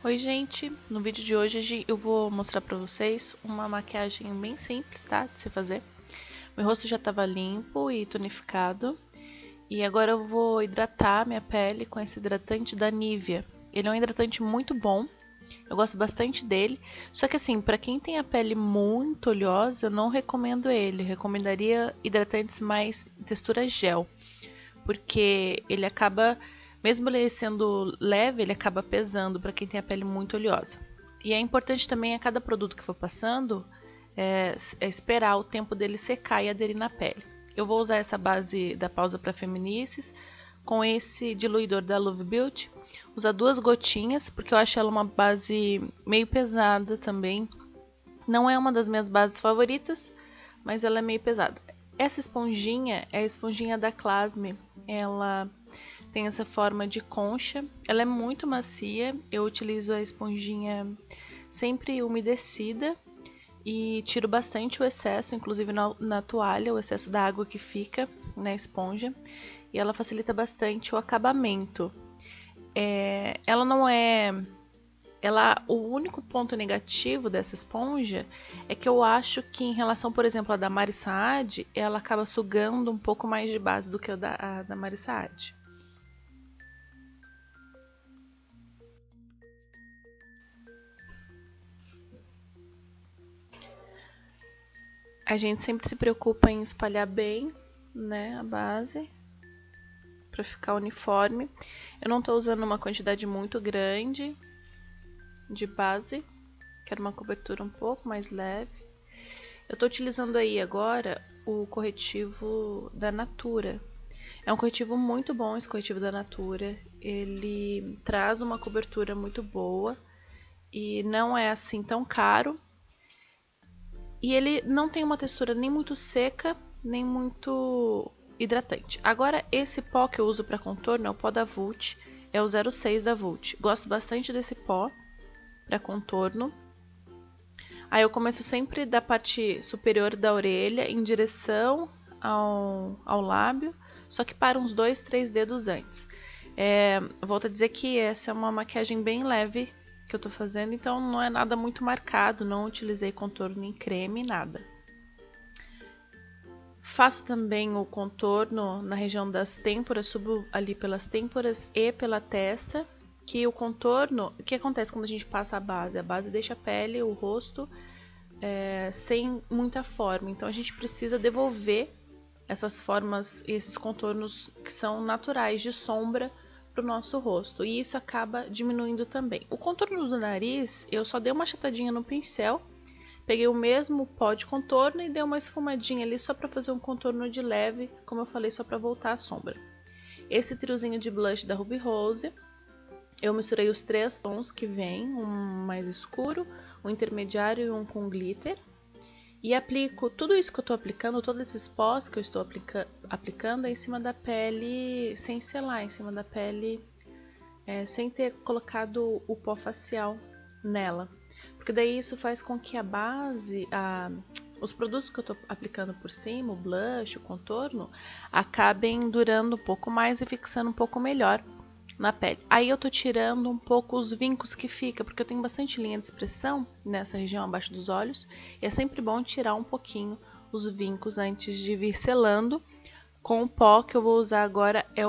Oi gente, no vídeo de hoje eu vou mostrar pra vocês uma maquiagem bem simples, tá, de se fazer. Meu rosto já estava limpo e tonificado e agora eu vou hidratar minha pele com esse hidratante da Nivea. Ele é um hidratante muito bom, eu gosto bastante dele, só que assim, pra quem tem a pele muito oleosa eu não recomendo ele, eu recomendaria hidratantes mais textura gel, porque ele acaba, mesmo ele sendo leve, ele acaba pesando para quem tem a pele muito oleosa. E é importante também a cada produto que for passando esperar o tempo dele secar e aderir na pele. Eu vou usar essa base da Pausa para Feminices com esse diluidor da Love Beauty. Usar 2 gotinhas, porque eu acho ela uma base meio pesada também. Não é uma das minhas bases favoritas, mas ela é meio pesada. Essa esponjinha é a esponjinha da Clasme. Ela tem essa forma de concha. Ela é muito macia. Eu utilizo a esponjinha sempre umedecida e tiro bastante o excesso, inclusive na toalha, o excesso da água que fica na esponja. E ela facilita bastante o acabamento. Ela não é... o único ponto negativo dessa esponja é que eu acho que em relação, por exemplo, à da Mari Saad, ela acaba sugando um pouco mais de base do que a da Mari Saad. A gente sempre se preocupa em espalhar bem, né, a base para ficar uniforme. Eu não estou usando uma quantidade muito grande de base, quero uma cobertura um pouco mais leve. Eu estou utilizando aí agora o corretivo da Natura. É um corretivo muito bom, esse corretivo da Natura. Ele traz uma cobertura muito boa e não é assim tão caro. E ele não tem uma textura nem muito seca, nem muito hidratante. Agora, esse pó que eu uso para contorno é o pó da Vult, é o 06 da Vult. Gosto bastante desse pó para contorno. Aí eu começo sempre da parte superior da orelha em direção ao lábio, só que para uns 2, 3 dedos antes. Volto a dizer que essa é uma maquiagem bem leve que eu tô fazendo, então não é nada muito marcado, não utilizei contorno em creme, nada. Faço também o contorno na região das têmporas, subo ali pelas têmporas e pela testa, que o contorno, o que acontece quando a gente passa a base deixa a pele, o rosto sem muita forma, então a gente precisa devolver essas formas e esses contornos que são naturais de sombra para o nosso rosto, e isso acaba diminuindo também. O contorno do nariz, eu só dei uma achatadinha no pincel, peguei o mesmo pó de contorno e dei uma esfumadinha ali só para fazer um contorno de leve, como eu falei, só para voltar a sombra. Esse triozinho de blush da Ruby Rose, eu misturei os 3 tons que vem, um mais escuro, um intermediário e um com glitter. E aplico tudo isso que eu estou aplicando, todos esses pós que eu estou aplicando em cima da pele, sem selar, em cima da pele, sem ter colocado o pó facial nela. Porque daí isso faz com que a base, os produtos que eu estou aplicando por cima, o blush, o contorno, acabem durando um pouco mais e fixando um pouco melhor na pele. Aí eu tô tirando um pouco os vincos que fica, porque eu tenho bastante linha de expressão nessa região abaixo dos olhos, e é sempre bom tirar um pouquinho os vincos antes de vir selando. Com o pó que eu vou usar agora é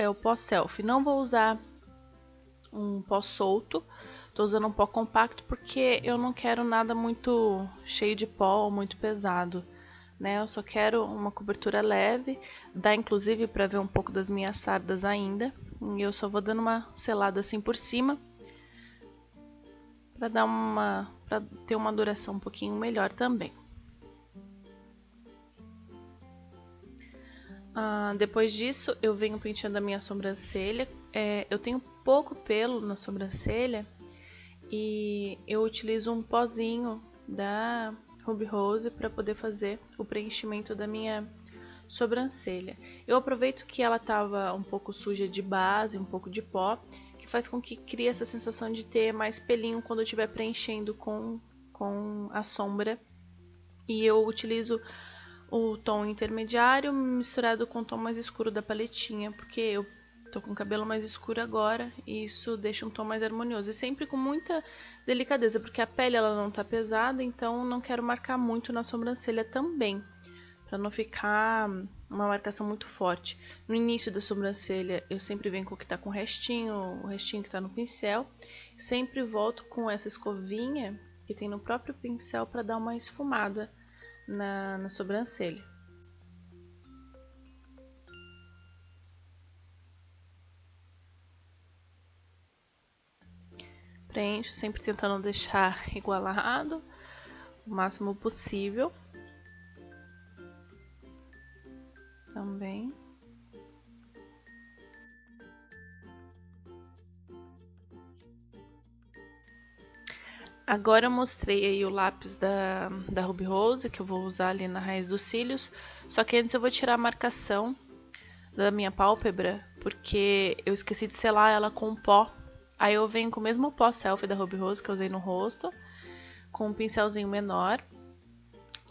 o pó selfie. Não vou usar um pó solto, tô usando um pó compacto porque eu não quero nada muito cheio de pó ou muito pesado, né? Eu só quero uma cobertura leve, dá inclusive para ver um pouco das minhas sardas ainda. E eu só vou dando uma selada assim por cima para ter uma duração um pouquinho melhor também. Depois disso eu venho penteando a minha sobrancelha. Eu tenho pouco pelo na sobrancelha e eu utilizo um pozinho da Ruby Rose para poder fazer o preenchimento da minha sobrancelha. Eu aproveito que ela estava um pouco suja de base, um pouco de pó, que faz com que crie essa sensação de ter mais pelinho quando eu estiver preenchendo com a sombra. E eu utilizo o tom intermediário misturado com o tom mais escuro da paletinha, porque eu Tô com o cabelo mais escuro agora e isso deixa um tom mais harmonioso. E sempre com muita delicadeza, porque a pele ela não tá pesada, então não quero marcar muito na sobrancelha também, para não ficar uma marcação muito forte. No início da sobrancelha eu sempre venho com o que tá com restinho, o restinho que tá no pincel. Sempre volto com essa escovinha que tem no próprio pincel para dar uma esfumada na sobrancelha. Preencho, sempre tentando deixar igualado o máximo possível. Também. Agora eu mostrei aí o lápis da Ruby Rose, que eu vou usar ali na raiz dos cílios. Só que antes eu vou tirar a marcação da minha pálpebra, porque eu esqueci de selar ela com pó. Aí eu venho com o mesmo pó selfie da Ruby Rose que eu usei no rosto, com um pincelzinho menor.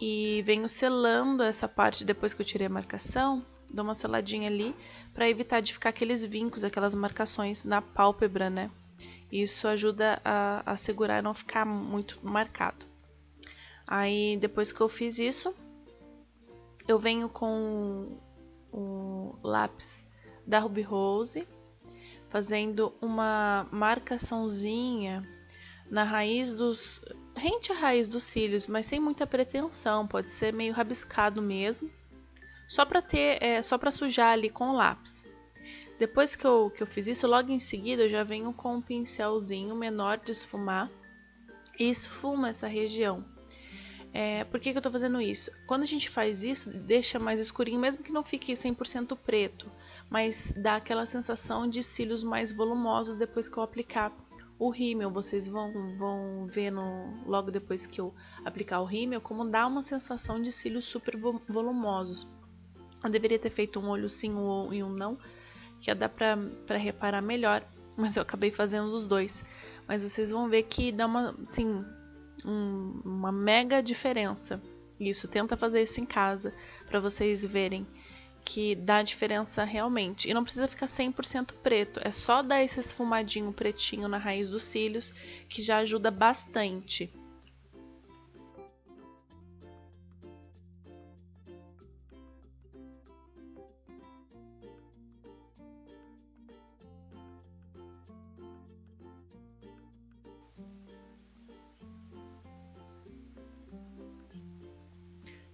E venho selando essa parte depois que eu tirei a marcação. Dou uma seladinha ali para evitar de ficar aqueles vincos, aquelas marcações na pálpebra, né? Isso ajuda a segurar e não ficar muito marcado. Aí depois que eu fiz isso, eu venho com o lápis da Ruby Rose, fazendo uma marcaçãozinha na raiz dos... rente a raiz dos cílios, mas sem muita pretensão, pode ser meio rabiscado mesmo, só para ter, só para sujar ali com o lápis. Depois que eu fiz isso, logo em seguida eu já venho com um pincelzinho menor de esfumar e esfumo essa região. Por que eu tô fazendo isso? Quando a gente faz isso, deixa mais escurinho, mesmo que não fique 100% preto, mas dá aquela sensação de cílios mais volumosos depois que eu aplicar o rímel. Vocês vão ver logo depois que eu aplicar o rímel como dá uma sensação de cílios super volumosos. Eu deveria ter feito um olho sim e um não, que ia dar pra reparar melhor, mas eu acabei fazendo os dois. Mas vocês vão ver que dá uma mega diferença. Isso, tenta fazer isso em casa, pra vocês verem que dá diferença realmente. E não precisa ficar 100% preto, é só dar esse esfumadinho pretinho na raiz dos cílios, que já ajuda bastante.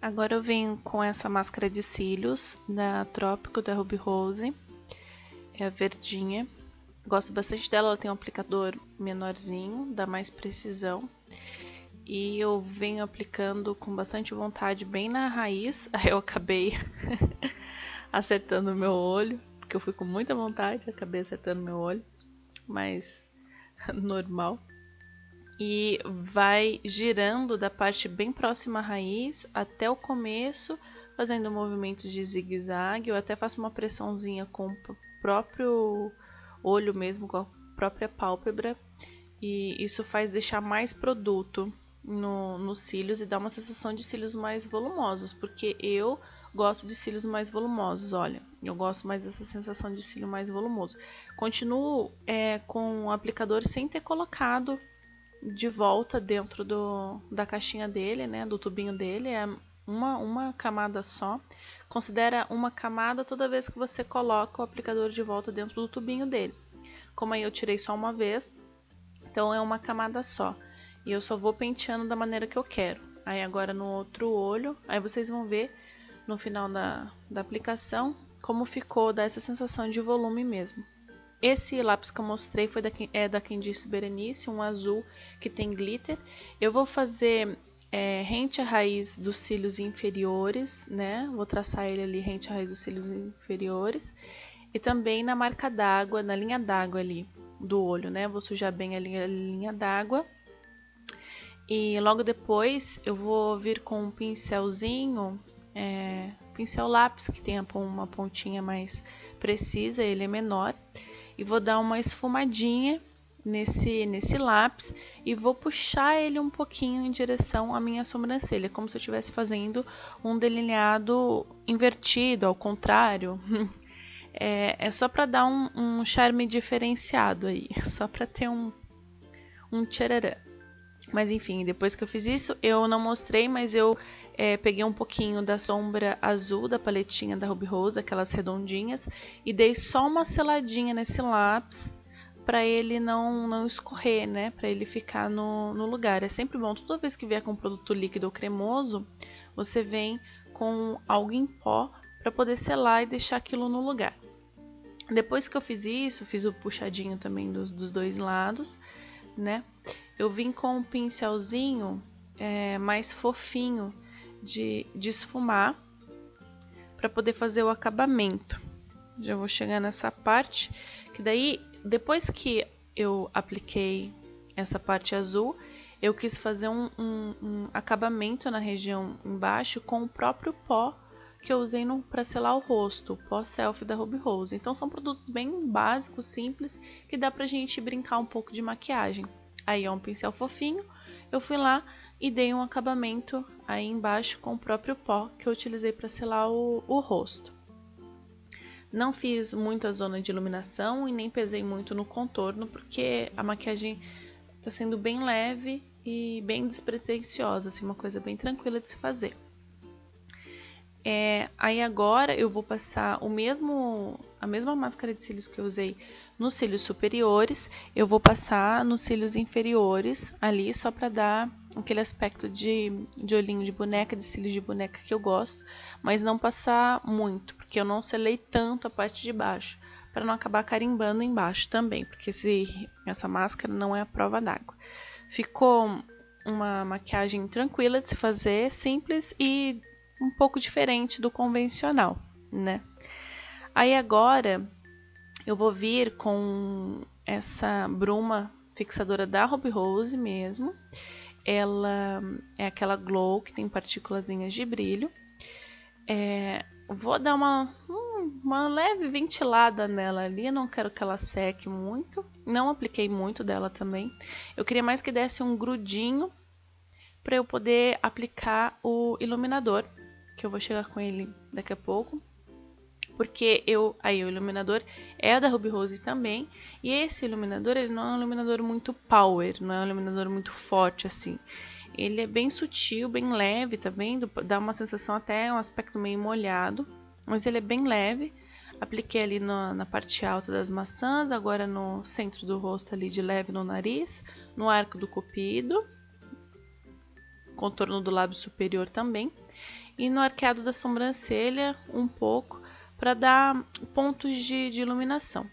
Agora eu venho com essa máscara de cílios da Trópico, da Ruby Rose. É a verdinha. Gosto bastante dela, ela tem um aplicador menorzinho, dá mais precisão. E eu venho aplicando com bastante vontade bem na raiz. Aí eu acabei acertando o meu olho, porque eu fui com muita vontade, acabei acertando meu olho. Mas normal. E vai girando da parte bem próxima à raiz até o começo, fazendo movimentos de zigue-zague. Eu até faço uma pressãozinha com o próprio olho mesmo, com a própria pálpebra, e isso faz deixar mais produto nos cílios e dá uma sensação de cílios mais volumosos, porque eu gosto de cílios mais volumosos. Olha, eu gosto mais dessa sensação de cílio mais volumoso. Continuo com o aplicador sem ter colocado de volta dentro da caixinha dele, né, do tubinho dele. É uma camada só. Considera uma camada toda vez que você coloca o aplicador de volta dentro do tubinho dele. Como aí eu tirei só uma vez, então é uma camada só. E eu só vou penteando da maneira que eu quero. Aí agora no outro olho, aí vocês vão ver no final da aplicação como ficou, dá essa sensação de volume mesmo. Esse lápis que eu mostrei foi da Candice Berenice, um azul que tem glitter. Eu vou fazer rente à raiz dos cílios inferiores, né? Vou traçar ele ali rente à raiz dos cílios inferiores. E também na marca d'água, na linha d'água ali do olho, né? Vou sujar bem a linha d'água. E logo depois eu vou vir com um pincelzinho, pincel lápis, que tem uma pontinha mais precisa, ele é menor. E vou dar uma esfumadinha nesse lápis e vou puxar ele um pouquinho em direção à minha sobrancelha, como se eu estivesse fazendo um delineado invertido, ao contrário. É só pra dar um charme diferenciado aí, só pra ter um tchararã. Mas enfim, depois que eu fiz isso, eu não mostrei, mas eu peguei um pouquinho da sombra azul da paletinha da Ruby Rose, aquelas redondinhas, e dei só uma seladinha nesse lápis para ele não escorrer, né? Para ele ficar no lugar. É sempre bom, toda vez que vier com produto líquido ou cremoso, você vem com algo em pó para poder selar e deixar aquilo no lugar. Depois que eu fiz isso, fiz o puxadinho também dos dois lados, né? Eu vim com um pincelzinho mais fofinho de esfumar para poder fazer o acabamento. Já vou chegar nessa parte, que daí, depois que eu apliquei essa parte azul, eu quis fazer um acabamento na região embaixo com o próprio pó que eu usei para selar o rosto, o pó selfie da Ruby Rose. Então são produtos bem básicos, simples, que dá pra gente brincar um pouco de maquiagem. Aí é um pincel fofinho, eu fui lá e dei um acabamento aí embaixo com o próprio pó que eu utilizei para selar o rosto. Não fiz muita zona de iluminação e nem pesei muito no contorno, porque a maquiagem está sendo bem leve e bem despretensiosa, assim, uma coisa bem tranquila de se fazer. Aí agora eu vou passar a mesma máscara de cílios que eu usei nos cílios superiores, eu vou passar nos cílios inferiores ali, só para dar aquele aspecto de olhinho de boneca, de cílios de boneca que eu gosto, mas não passar muito, porque eu não selei tanto a parte de baixo, para não acabar carimbando embaixo também, porque essa máscara não é a prova d'água. Ficou uma maquiagem tranquila de se fazer, simples e um pouco diferente do convencional, né? Aí agora eu vou vir com essa bruma fixadora da Ruby Rose mesmo. Ela é aquela glow que tem partículazinhas de brilho. Vou dar uma leve ventilada nela ali, não quero que ela seque muito. Não apliquei muito dela também. Eu queria mais que desse um grudinho para eu poder aplicar o iluminador, que eu vou chegar com ele daqui a pouco. Porque o iluminador é da Ruby Rose também. E esse iluminador, ele não é um iluminador muito power, não é um iluminador muito forte assim. Ele é bem sutil, bem leve, tá vendo? Dá uma sensação até um aspecto meio molhado. Mas ele é bem leve. Apliquei ali na parte alta das maçãs, agora no centro do rosto ali de leve no nariz, no arco do cupido, contorno do lábio superior também. E no arqueado da sobrancelha um pouco, para dar pontos de iluminação.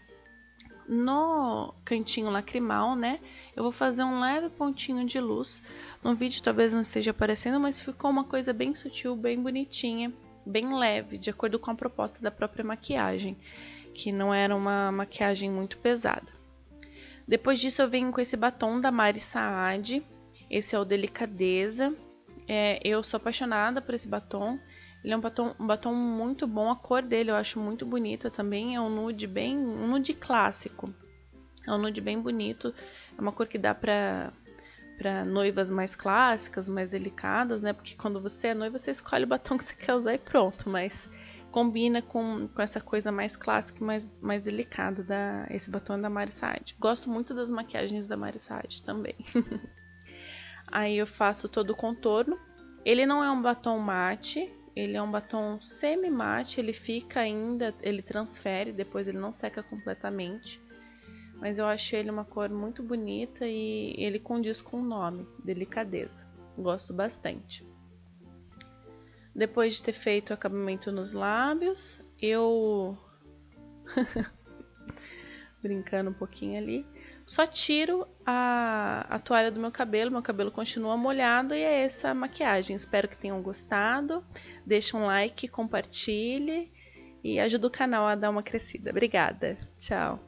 No cantinho lacrimal, né, eu vou fazer um leve pontinho de luz. No vídeo talvez não esteja aparecendo, mas ficou uma coisa bem sutil, bem bonitinha, bem leve, de acordo com a proposta da própria maquiagem, que não era uma maquiagem muito pesada. Depois disso eu venho com esse batom da Mari Saad, esse é o Delicadeza. Eu sou apaixonada por esse batom. Ele é um batom muito bom, a cor dele eu acho muito bonita também, é um nude clássico. É um nude bem bonito, é uma cor que dá pra noivas mais clássicas, mais delicadas, né? Porque quando você é noiva, você escolhe o batom que você quer usar e pronto, mas combina com essa coisa mais clássica e mais delicada. Esse batom é da Mari Saad. Gosto muito das maquiagens da Mari Saad também. Aí eu faço todo o contorno. Ele não é um batom mate, ele é um batom semi-mate, ele fica ainda, ele transfere, depois ele não seca completamente. Mas eu achei ele uma cor muito bonita e ele condiz com o nome, Delicadeza. Gosto bastante. Depois de ter feito o acabamento nos lábios, eu... brincando um pouquinho ali, só tiro a toalha do meu cabelo continua molhado e é essa a maquiagem. Espero que tenham gostado, deixe um like, compartilhe e ajude o canal a dar uma crescida. Obrigada, tchau!